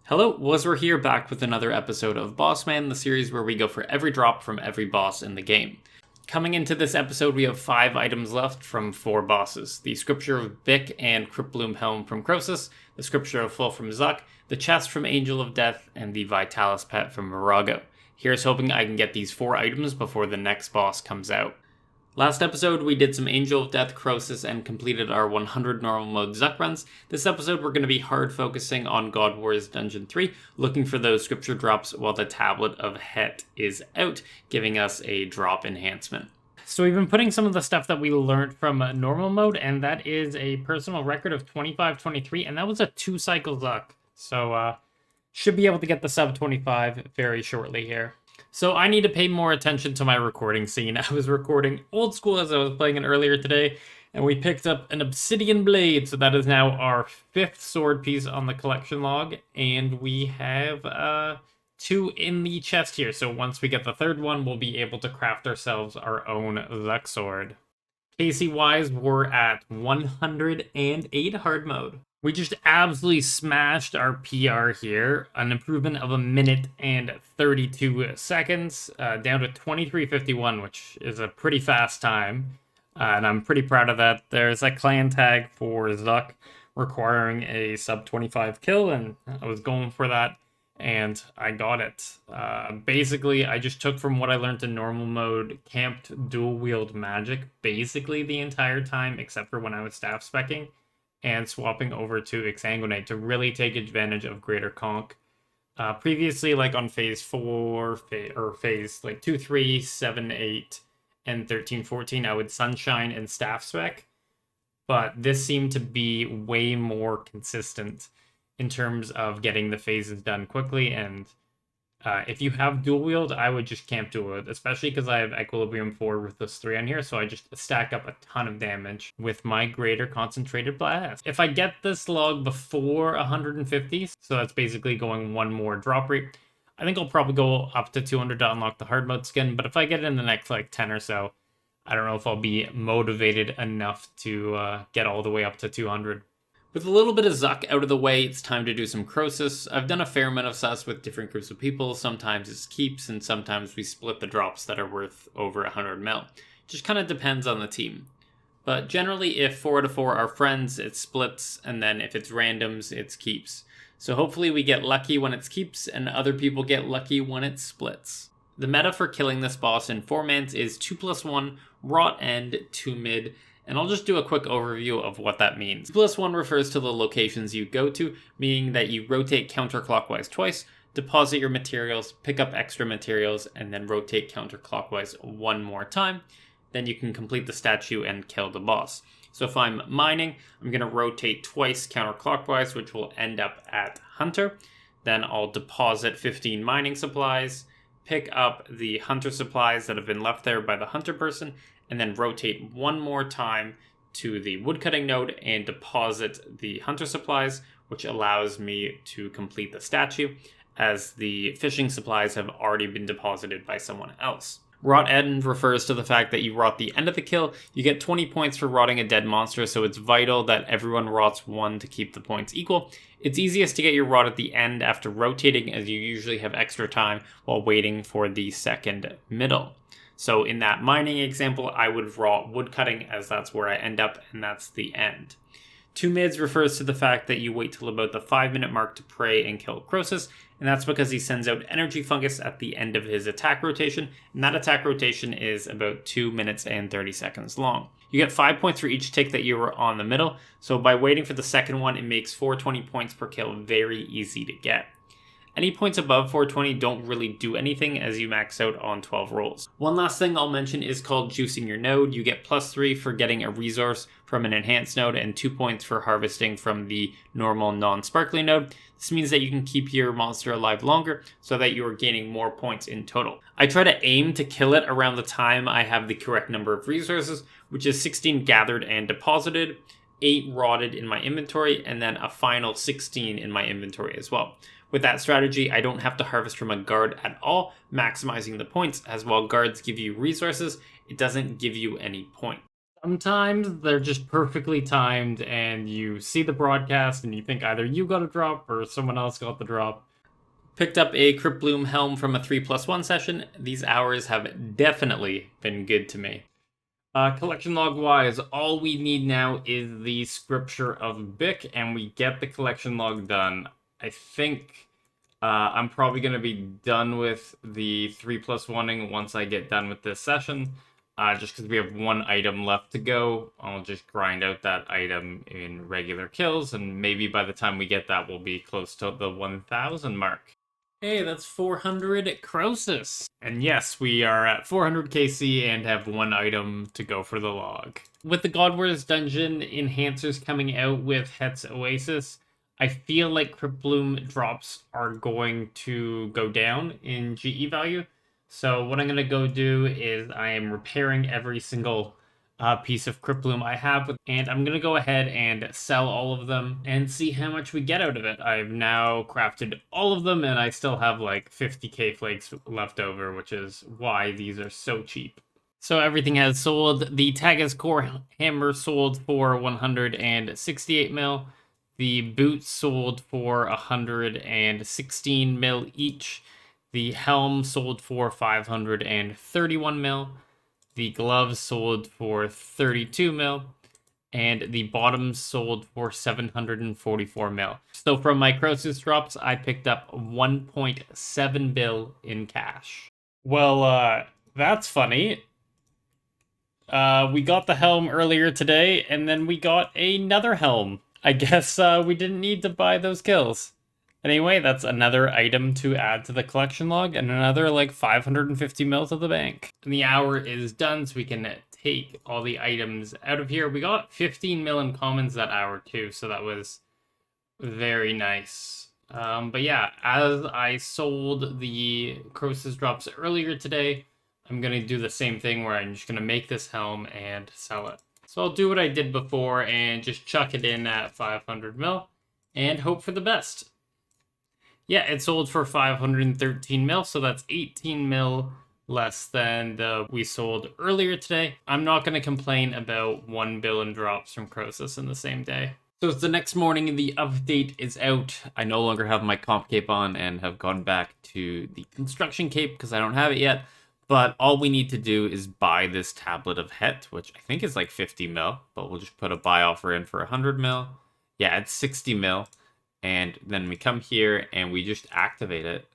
Hello, Waswere here, back with another episode of Boss Man, the series where we go for every drop from every boss in the game. Coming into this episode, we have 5 items left from 4 bosses. The Scripture of Bick and Cryptbloom Helm from Croesus, the Scripture of Full from Zuck, the Chest from Angel of Death, and the Vitalis Pet from Virago. Here's hoping I can get these 4 items before the next boss comes out. Last episode, we did some Angel of Death, Croesus, and completed our 100 normal mode Zuck runs. This episode, we're going to be hard focusing on God Wars Dungeon 3, looking for those scripture drops while the Tablet of Het is out, giving us a drop enhancement. So we've been putting some of the stuff that we learned from normal mode, and that is a personal record of 25-23, and that was a 2-cycle Zuck. So, should be able to get the sub 25 very shortly here. So I need to pay more attention to my recording scene. I was recording old school as I was playing it earlier today, and we picked up an obsidian blade, so that is now our 5th sword piece on the collection log, and we have 2 in the chest here, so once we get the 3rd one, we'll be able to craft ourselves our own Zuck sword. KC-wise, we're at 108 hard mode. We just absolutely smashed our PR here, an improvement of 1 minute and 32 seconds, down to 23:51, which is a pretty fast time, and I'm pretty proud of that. There's a clan tag for Zuck requiring a sub 25 kill, and I was going for that, and I got it. Basically, I just took from what I learned in normal mode, camped dual wield magic basically the entire time, except for when I was staff specking, and swapping over to Exsanguinate to really take advantage of Greater Conch. Previously, like on phase 4, phase like 2, 3, 7, 8, and 13, 14, I would Sunshine and Staff Spec, but this seemed to be way more consistent in terms of getting the phases done quickly, and if you have dual wield, I would just camp dual wield, especially because I have Equilibrium 4 Ruthless 3 on here, so I just stack up a ton of damage with my Greater Concentrated Blast. If I get this log before 150, so that's basically going 1 more drop rate, I think I'll probably go up to 200 to unlock the hard mode skin, but if I get it in the next like 10 or so, I don't know if I'll be motivated enough to get all the way up to 200. With a little bit of Zuck out of the way, it's time to do some Croesus. I've done a fair amount of sus with different groups of people. Sometimes it's keeps, and sometimes we split the drops that are worth over 100 mil. Just kind of depends on the team. But generally, if 4 out of 4 are friends, it splits, and then if it's randoms, it's keeps. So hopefully we get lucky when it's keeps, and other people get lucky when it splits. The meta for killing this boss in 4-mans is 2+1, rot end, 2 mid, and I'll just do a quick overview of what that means. 2+1 refers to the locations you go to, meaning that you rotate counterclockwise twice, deposit your materials, pick up extra materials, and then rotate counterclockwise 1 more time. Then you can complete the statue and kill the boss. So if I'm mining, I'm going to rotate twice counterclockwise, which will end up at Hunter. Then I'll deposit 15 mining supplies, pick up the Hunter supplies that have been left there by the Hunter person, and then rotate 1 more time to the woodcutting node and deposit the Hunter supplies, which allows me to complete the statue, as the fishing supplies have already been deposited by someone else. Rot end refers to the fact that you rot the end of the kill. You get 20 points for rotting a dead monster, so it's vital that everyone rots 1 to keep the points equal. It's easiest to get your rot at the end after rotating, as you usually have extra time while waiting for the second middle. So in that mining example, I would rot woodcutting, as that's where I end up, and that's the end. 2 mids refers to the fact that you wait till about the 5-minute mark to pray and kill Croesus, and that's because he sends out energy fungus at the end of his attack rotation, and that attack rotation is about 2 minutes and 30 seconds long. You get 5 points for each tick that you were on the middle, so by waiting for the second one, it makes 420 points per kill very easy to get. Any points above 420 don't really do anything as you max out on 12 rolls. One last thing I'll mention is called juicing your node. You get +3 for getting a resource from an enhanced node and 2 points for harvesting from the normal non-sparkly node. This means that you can keep your monster alive longer so that you are gaining more points in total. I try to aim to kill it around the time I have the correct number of resources, which is 16 gathered and deposited, 8 rotted in my inventory, and then a final 16 in my inventory as well. With that strategy, I don't have to harvest from a guard at all, maximizing the points, as while guards give you resources, it doesn't give you any point. Sometimes they're just perfectly timed, and you see the broadcast and you think either you got a drop or someone else got the drop. Picked up a Cryptbloom helm from a 3+1 session. These hours have definitely been good to me. Collection log wise, all we need now is the Scripture of Bick, and we get the collection log done. I think I'm probably going to be done with the 3+1ing once I get done with this session. Just because we have one item left to go, I'll just grind out that item in regular kills, and maybe by the time we get that, we'll be close to the 1,000 mark. Hey, that's 400 Croesus. And yes, we are at 400 KC and have one item to go for the log. With the Godware's Dungeon enhancers coming out with Het's Oasis, I feel like Cryptbloom drops are going to go down in GE value. So what I'm going to go do is I am repairing every single piece of Cryptbloom I have, and I'm going to go ahead and sell all of them and see how much we get out of it. I've now crafted all of them, and I still have like 50k flakes left over, which is why these are so cheap. So everything has sold. The Tagus Core Hammer sold for 168 mil. The boots sold for 116 mil each. The helm sold for 531 mil. The gloves sold for 32 mil. And the bottoms sold for 744 mil. So from my Croesus drops, I picked up 1.7 bill in cash. Well, that's funny. We got the helm earlier today, and then we got another helm. I guess we didn't need to buy those kills. Anyway, that's another item to add to the collection log, and another like 550 mil to the bank. And the hour is done, so we can take all the items out of here. We got 15 mil in commons that hour too, so that was very nice. But yeah, as I sold the Croesus drops earlier today, I'm going to do the same thing where I'm just going to make this helm and sell it. So I'll do what I did before and just chuck it in at 500 mil and hope for the best. Yeah, it sold for 513 mil, so that's 18 mil less than the we sold earlier today. I'm not going to complain about 1 bill in drops from Croesus in the same day. So it's the next morning and the update is out. I no longer have my comp cape on and have gone back to the construction cape because I don't have it yet. But all we need to do is buy this tablet of Het, which I think is like 50 mil, but we'll just put a buy offer in for 100 mil. Yeah, it's 60 mil. And then we come here and we just activate it.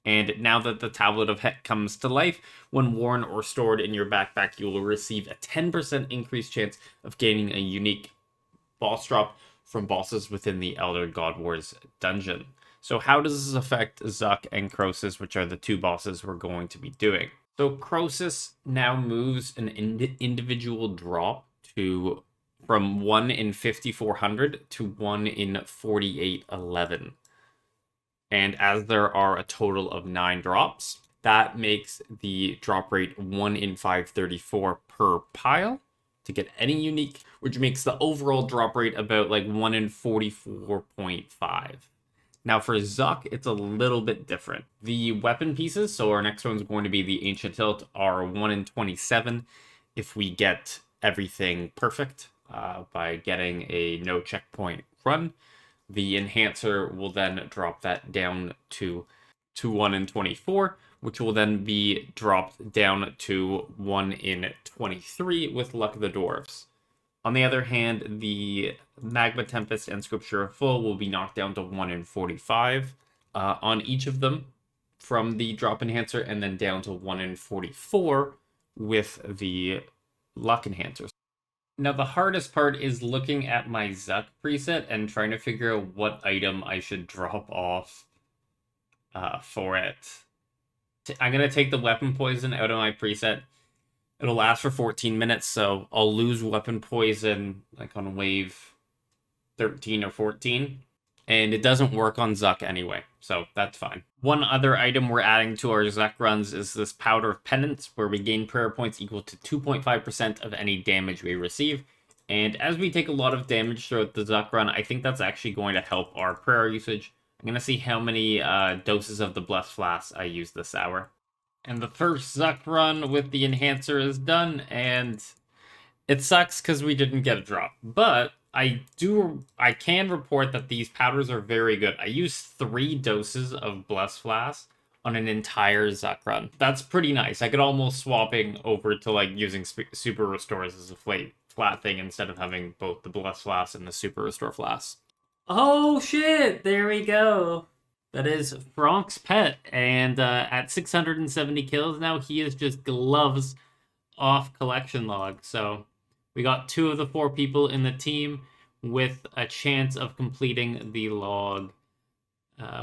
And now that the Tablet of Het comes to life, when worn or stored in your backpack, you will receive a 10% increased chance of gaining a unique boss drop from bosses within the Elder Godware's dungeon. So how does this affect Zuck and Croesus, which are the two bosses we're going to be doing? So Croesus now moves an individual drop from 1 in 5400 to 1 in 4811. And as there are a total of 9 drops, that makes the drop rate 1 in 534 per pile to get any unique, which makes the overall drop rate about like 1 in 44.5. Now for Zuck, it's a little bit different. The weapon pieces, so our next one's going to be the Ancient Hilt, are 1 in 27 if we get everything perfect by getting a no checkpoint run. The Enhancer will then drop that down to 1 in 24, which will then be dropped down to 1 in 23 with Luck of the Dwarves. On the other hand, the Magma Tempest and Scripture of Full will be knocked down to 1 in 45 on each of them from the drop enhancer, and then down to 1 in 44 with the Luck enhancers. Now, the hardest part is looking at my Zuck preset and trying to figure out what item I should drop off for it. I'm going to take the Weapon Poison out of my preset. It'll last for 14 minutes, so I'll lose Weapon Poison like on wave 13 or 14. And it doesn't work on Zuck anyway, so that's fine. One other item we're adding to our Zuck runs is this Powder of Penance, where we gain prayer points equal to 2.5% of any damage we receive. And as we take a lot of damage throughout the Zuck run, I think that's actually going to help our prayer usage. I'm going to see how many doses of the Blessed Flask I use this hour. And the first Zuck run with the enhancer is done, and it sucks because we didn't get a drop. But I can report that these powders are very good. I used 3 doses of Bless Flask on an entire Zuck run. That's pretty nice. I could almost swapping over to like using Super Restores as a flat thing instead of having both the Bless Flask and the Super Restore Flask. Oh shit! There we go. That is Frank's pet, and at 670 kills now, he is just gloves off collection log. So we got 2 of the 4 people in the team with a chance of completing the log.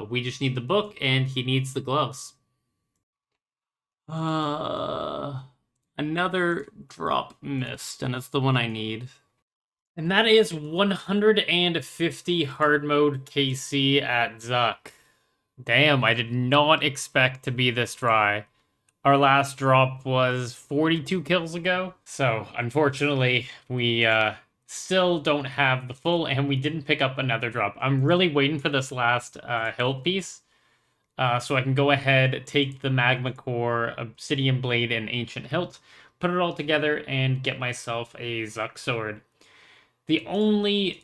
We just need the book, and he needs the gloves. Another drop missed, and it's the one I need. And that is 150 hard mode KC at Zuck. Damn, I did not expect to be this dry. Our last drop was 42 kills ago, so unfortunately, we still don't have the full, and we didn't pick up another drop. I'm really waiting for this last hilt piece, so I can go ahead, take the Magma Core, Obsidian Blade, and Ancient Hilt, put it all together, and get myself a Zuck Sword. The only...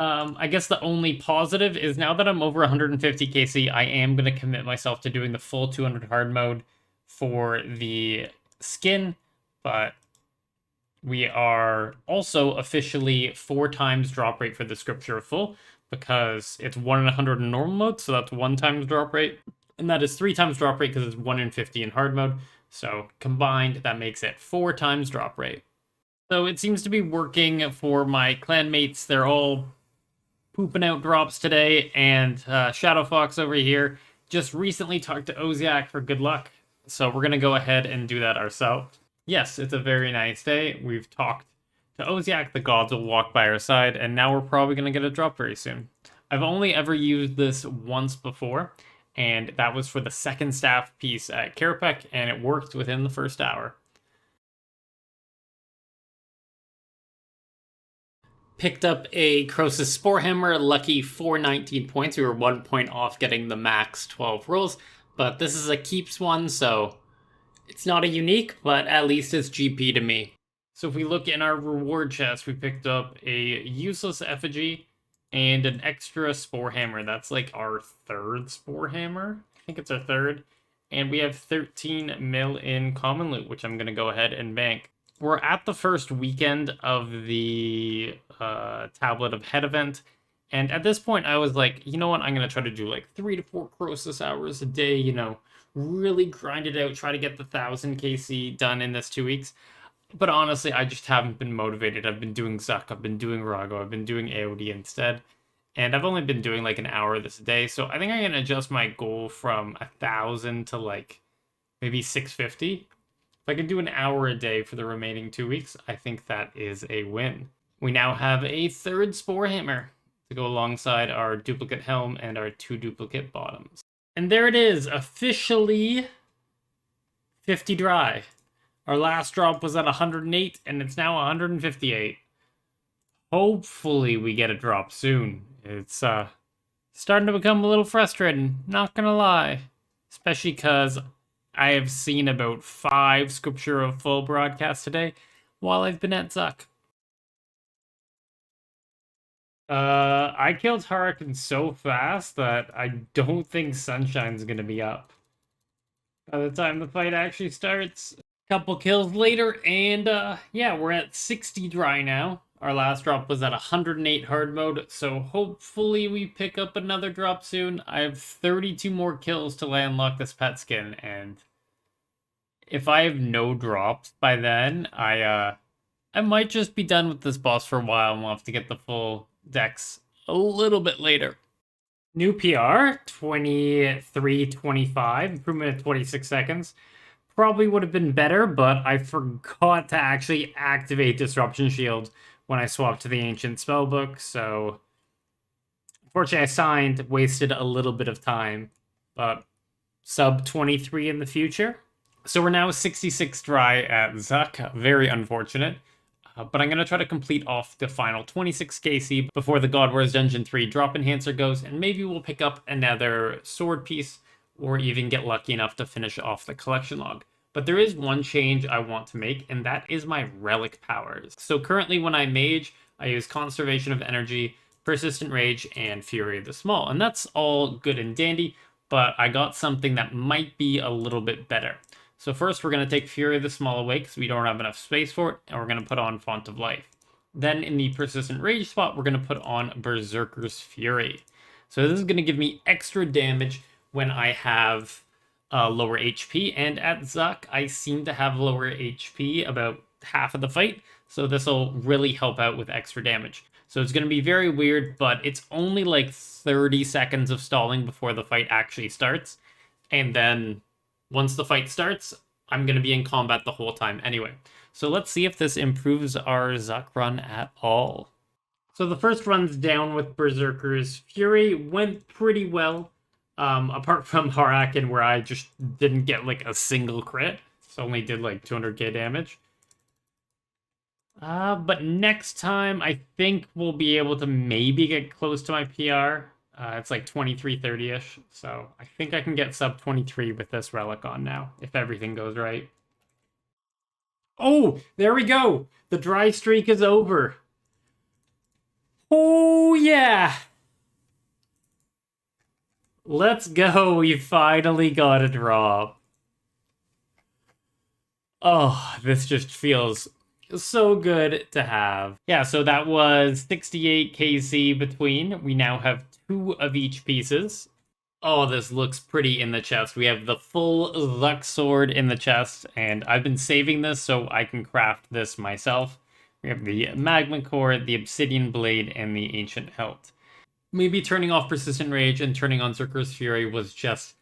I guess the only positive is now that I'm over 150 KC, I am going to commit myself to doing the full 200 hard mode for the skin, but we are also officially 4 times drop rate for the Scripture of Full, because it's 1 in 100 in normal mode, so that's 1 times drop rate, and that is 3 times drop rate because it's 1 in 50 in hard mode, so combined that makes it 4 times drop rate. So it seems to be working for my clanmates. They're all pooping out drops today, and Shadow Fox over here just recently talked to Oziak for good luck, so we're gonna go ahead and do that ourselves. Yes, it's a very nice day. We've talked to Oziak, the gods will walk by our side, and now we're probably gonna get a drop very soon. I've only ever used this once before, and that was for the second staff piece at Karapek, and it worked within the first hour. Picked up a Croesus Sporehammer, lucky 419 points. We were 1 point off getting the max 12 rolls, but this is a keeps one, so it's not a unique, but at least it's GP to me. So if we look in our reward chest, we picked up a useless effigy and an extra Sporehammer. That's like our 3rd Sporehammer. I think it's our 3rd. And we have 13 mil in common loot, which I'm going to go ahead and bank. We're at the first weekend of the Tablet of Head event, and at this point I was like, you know what, I'm going to try to do like 3 to 4 Croesus hours a day, you know, really grind it out, try to get the 1000 KC done in this 2 weeks. But honestly, I just haven't been motivated. I've been doing Zuck, I've been doing Rago, I've been doing AOD instead, and I've only been doing like an hour this day, so I think I'm going to adjust my goal from 1000 to like maybe 650. If I can do an hour a day for the remaining 2 weeks, I think that is a win. We now have a 3rd Sporehammer to go alongside our duplicate helm and our 2 duplicate bottoms. And there it is, officially 50 dry. Our last drop was at 108, and it's now 158. Hopefully we get a drop soon. It's starting to become a little frustrating, not gonna lie. Especially because I have seen about 5 Scripture of Full broadcasts today while I've been at Zuck. I killed Hurricane so fast that I don't think Sunshine's gonna be up by the time the fight actually starts. Couple kills later, and yeah, we're at 60 dry now. Our last drop was at 108 hard mode, so hopefully we pick up another drop soon. I have 32 more kills till I unlock this pet skin, and if I have no drops by then, I might just be done with this boss for a while, and we'll have to get the full dex a little bit later. New PR, 23:25, improvement of 26 seconds. Probably would have been better, but I forgot to actually activate Disruption Shield when I swapped to the Ancient Spellbook, so unfortunately I signed, wasted a little bit of time, but sub 23 in the future. So we're now 66 dry at Zuck, very unfortunate, but I'm going to try to complete off the final 26 KC before the God Wars Dungeon 3 drop enhancer goes, and maybe we'll pick up another sword piece or even get lucky enough to finish off the collection log. But there is one change I want to make, and that is my relic powers. So currently when I mage, I use Conservation of Energy, Persistent Rage, and Fury of the Small. And that's all good and dandy, but I got something that might be a little bit better. So first we're going to take Fury of the Small away because we don't have enough space for it, and we're going to put on Font of Life. Then in the Persistent Rage spot, we're going to put on Berserker's Fury. So this is going to give me extra damage when I have lower HP, and at Zuck, I seem to have lower HP about half of the fight, so this will really help out with extra damage. So it's going to be very weird, but it's only like 30 seconds of stalling before the fight actually starts, and then once the fight starts, I'm going to be in combat the whole time anyway. So let's see if this improves our Zuck run at all. So the first run's down with Berserker's Fury went pretty well. Apart from Harakin, where I just didn't get like a single crit. So only did like 200k damage. But next time, I think we'll be able to maybe get close to my PR. It's like 2330-ish. So I think I can get sub 23 with this relic on now, if everything goes right. Oh, there we go. The dry streak is over. Oh, yeah. Let's go. We finally got a drop. Oh, this just feels so good to have. Yeah, so that was 68 KC between. We now have 2 of each pieces. Oh, this looks pretty in the chest. We have the full Zuck sword in the chest, and I've been saving this so I can craft this myself. We have the magma core, the obsidian blade, and the ancient hilt. Maybe turning off Persistent Rage and turning on Berserker's Fury was just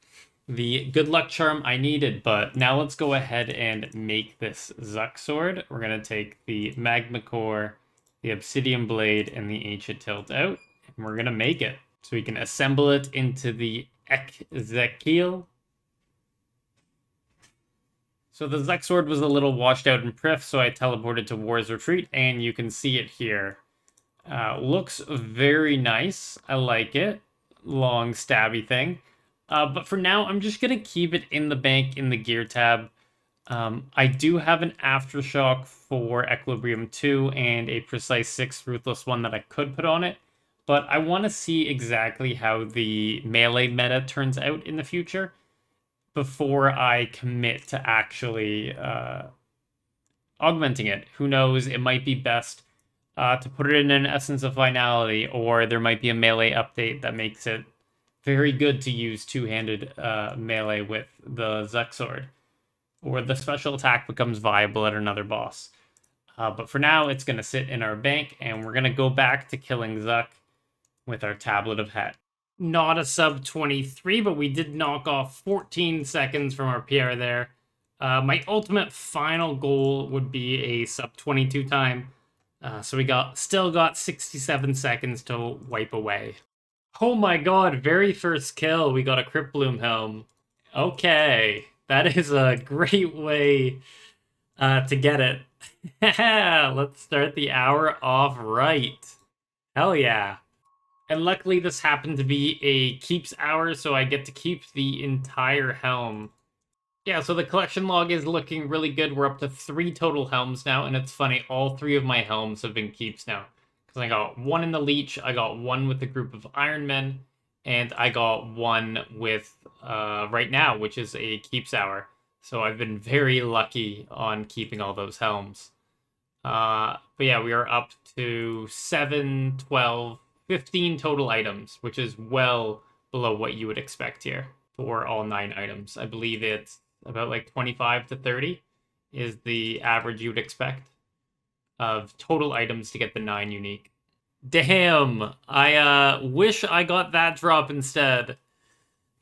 the good luck charm I needed, but now let's go ahead and make this Zuck sword. We're going to take the magma core, the obsidian blade, and the ancient hilt out, and we're going to make it. So we can assemble it into the Ezekiel. So the Zuck sword was a little washed out in Prif, so I teleported to War's Retreat, and you can see it here. Looks very nice. I like it. Long stabby thing. But for now, I'm just going to keep it in the bank in the gear tab. I do have an Aftershock for Equilibrium 2 and a Precise 6 Ruthless 1 that I could put on it. But I want to see exactly how the melee meta turns out in the future before I commit to actually augmenting it. Who knows, it might be best to put it in an Essence of Finality, or there might be a melee update that makes it very good to use two-handed melee with the Zuck sword, or the special attack becomes viable at another boss. But for now, it's going to sit in our bank, and we're going to go back to killing Zuck with our Tablet of Het. Not a sub 23, but we did knock off 14 seconds from our PR there. My ultimate final goal would be a sub 22 time. So we still got 67 seconds to wipe away. Oh my god, very first kill, we got a Crypt Bloom Helm. Okay, that is a great way to get it. Let's start the hour off right. Hell yeah. And luckily this happened to be a keeps hour, so I get to keep the entire helm. Yeah, so the collection log is looking really good. We're up to 3 total helms now, and it's funny, all 3 of my helms have been keeps now. Because I got 1 in the Leech, I got 1 with the group of Iron Men, and I got 1 with right now, which is a keeps hour. So I've been very lucky on keeping all those helms. But yeah, we are up to 7, 12, 15 total items, which is well below what you would expect here for all 9 items. I believe it's about like 25 to 30 is the average you would expect of total items to get the 9 unique. Damn, I wish I got that drop instead.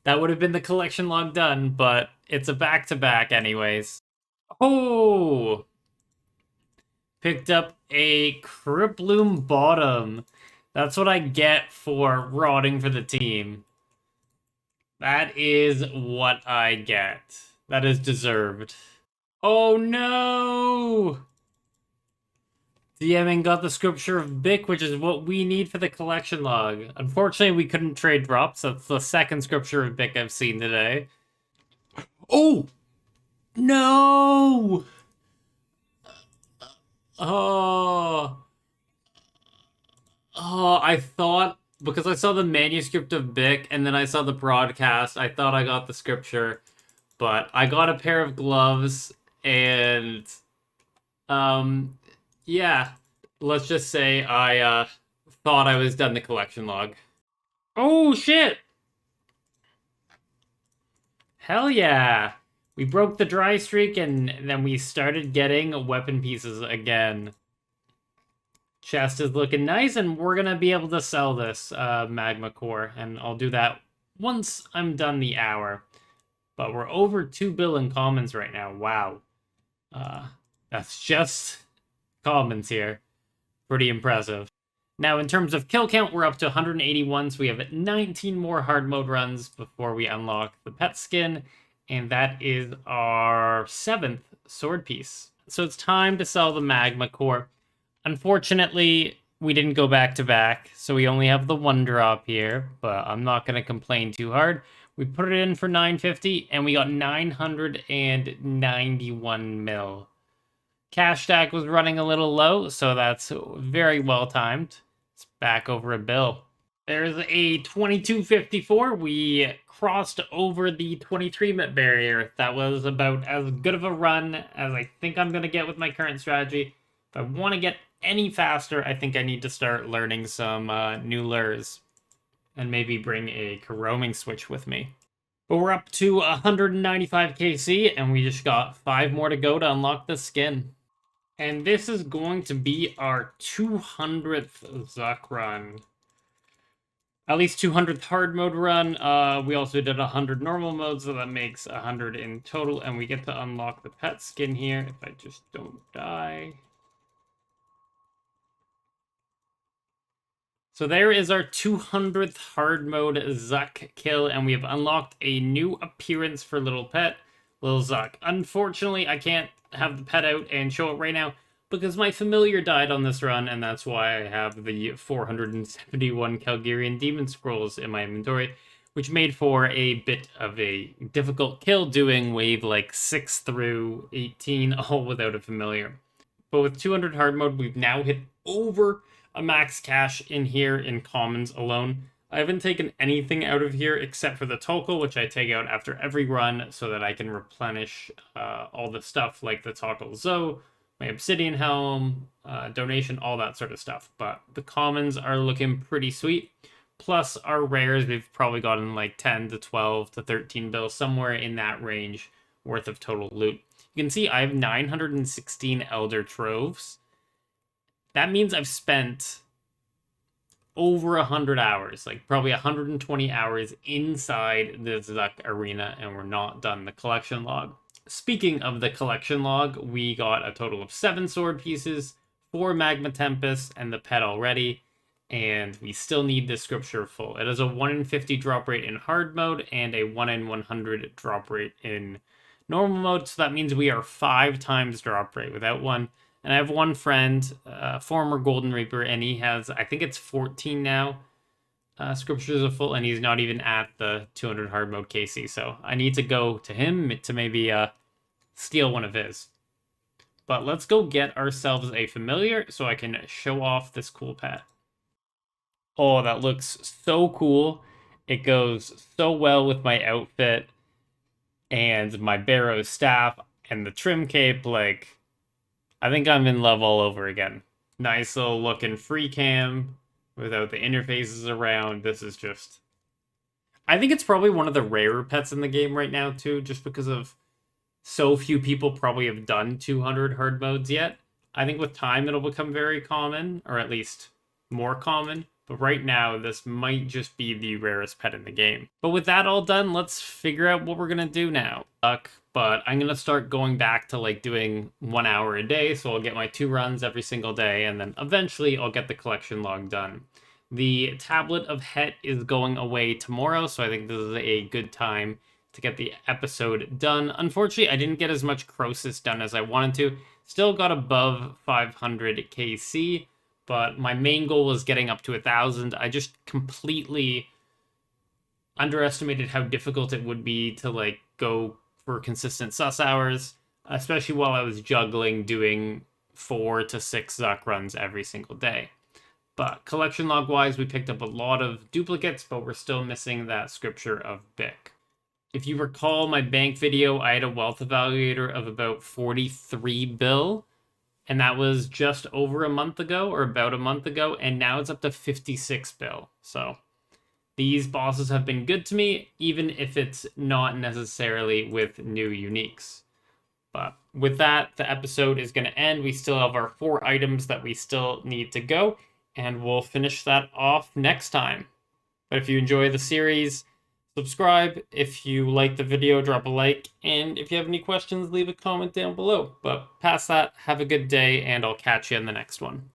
That would have been the collection log done, but it's a back-to-back anyways. Oh! Picked up a Crypt Bloom Bottom. That's what I get for rotting for the team. That is what I get. That is deserved. Oh no! DMing got the Scripture of Bick, which is what we need for the collection log. Unfortunately, we couldn't trade drops. That's the second Scripture of Bick I've seen today. Oh! No! Oh. Oh, I thought, because I saw the manuscript of Bick and then I saw the broadcast, I thought I got the Scripture. But I got a pair of gloves and, yeah. Let's just say I, thought I was done the collection log. Oh, shit! Hell yeah! We broke the dry streak and then we started getting weapon pieces again. Chest is looking nice and we're gonna be able to sell this magma core, and I'll do that once I'm done the hour. But we're over 2 bill in commons right now. Wow. That's just commons here. Pretty impressive. Now, in terms of kill count, we're up to 181, so we have 19 more hard mode runs before we unlock the pet skin, and that is our 7th sword piece. So it's time to sell the magma core. Unfortunately, we didn't go back to back, so we only have the 1 drop here, but I'm not going to complain too hard. We put it in for 950, and we got 991 mil. Cash stack was running a little low, so that's very well timed. It's back over a bill. There's a 2254. We crossed over the 23-minute barrier. That was about as good of a run as I think I'm going to get with my current strategy. If I want to get any faster, I think I need to start learning some new lures. And maybe bring a roaming switch with me. But we're up to 195 KC, and we just got 5 more to go to unlock the skin. And this is going to be our 200th Zuck run. At least 200th hard mode run. We also did 100 normal mode, so that makes 100 in total. And we get to unlock the pet skin here if I just don't die. So there is our 200th hard mode Zuck kill, and we have unlocked a new appearance for Little Pet, Little Zuck. Unfortunately, I can't have the pet out and show it right now because my familiar died on this run, and that's why I have the 471 Calgarian Demon Scrolls in my inventory, which made for a bit of a difficult kill doing wave like 6 through 18, all without a familiar. But with 200 hard mode, we've now hit over a max cash in here in commons alone. I haven't taken anything out of here except for the Toggle, which I take out after every run so that I can replenish all the stuff like the Toggle Zoe, my Obsidian Helm, donation, all that sort of stuff. But the commons are looking pretty sweet. Plus our rares, we've probably gotten like 10 to 12 to 13 bills, somewhere in that range worth of total loot. You can see I have 916 Elder Troves. That means I've spent over 100 hours, like probably 120 hours inside the Zuck arena, and we're not done the collection log. Speaking of the collection log, we got a total of 7 sword pieces, 4 Magma Tempests, and the pet already, and we still need the Scripture full. It has a 1 in 50 drop rate in hard mode and a 1 in 100 drop rate in normal mode, so that means we are 5 times drop rate without one. And I have one friend, former Golden Reaper, and he has, I think it's 14 now, Scriptures of Full, and he's not even at the 200 hard mode KC, so I need to go to him to maybe steal one of his. But let's go get ourselves a familiar so I can show off this cool pet. Oh, that looks so cool. It goes so well with my outfit and my Barrow staff and the trim cape, like... I think I'm in love all over again. Nice little looking free cam without the interfaces around. This is just... I think it's probably one of the rarer pets in the game right now too, just because of so few people probably have done 200 hard modes yet. I think with time it'll become very common, or at least more common. But right now, this might just be the rarest pet in the game. But with that all done, let's figure out what we're going to do now. But I'm going to start going back to like doing 1 hour a day. So I'll get my 2 runs every single day. And then eventually I'll get the collection log done. The Tablet of Het is going away tomorrow. So I think this is a good time to get the episode done. Unfortunately, I didn't get as much Croesus done as I wanted to. Still got above 500 KC, but my main goal was getting up to 1,000. I just completely underestimated how difficult it would be to like go for consistent sus hours, especially while I was juggling doing 4 to 6 Zuck runs every single day. But collection log wise, we picked up a lot of duplicates, but we're still missing that scripture of Bick. If you recall my bank video, I had a wealth evaluator of about 43 bill, and that was just over a month ago, or about a month ago, and now it's up to 56 bill. So these bosses have been good to me, even if it's not necessarily with new uniques. But with that, the episode is going to end. We still have our 4 items that we still need to go, and we'll finish that off next time. But if you enjoy the series, subscribe. If you like the video, drop a like. And if you have any questions, leave a comment down below. But past that, have a good day, and I'll catch you in the next one.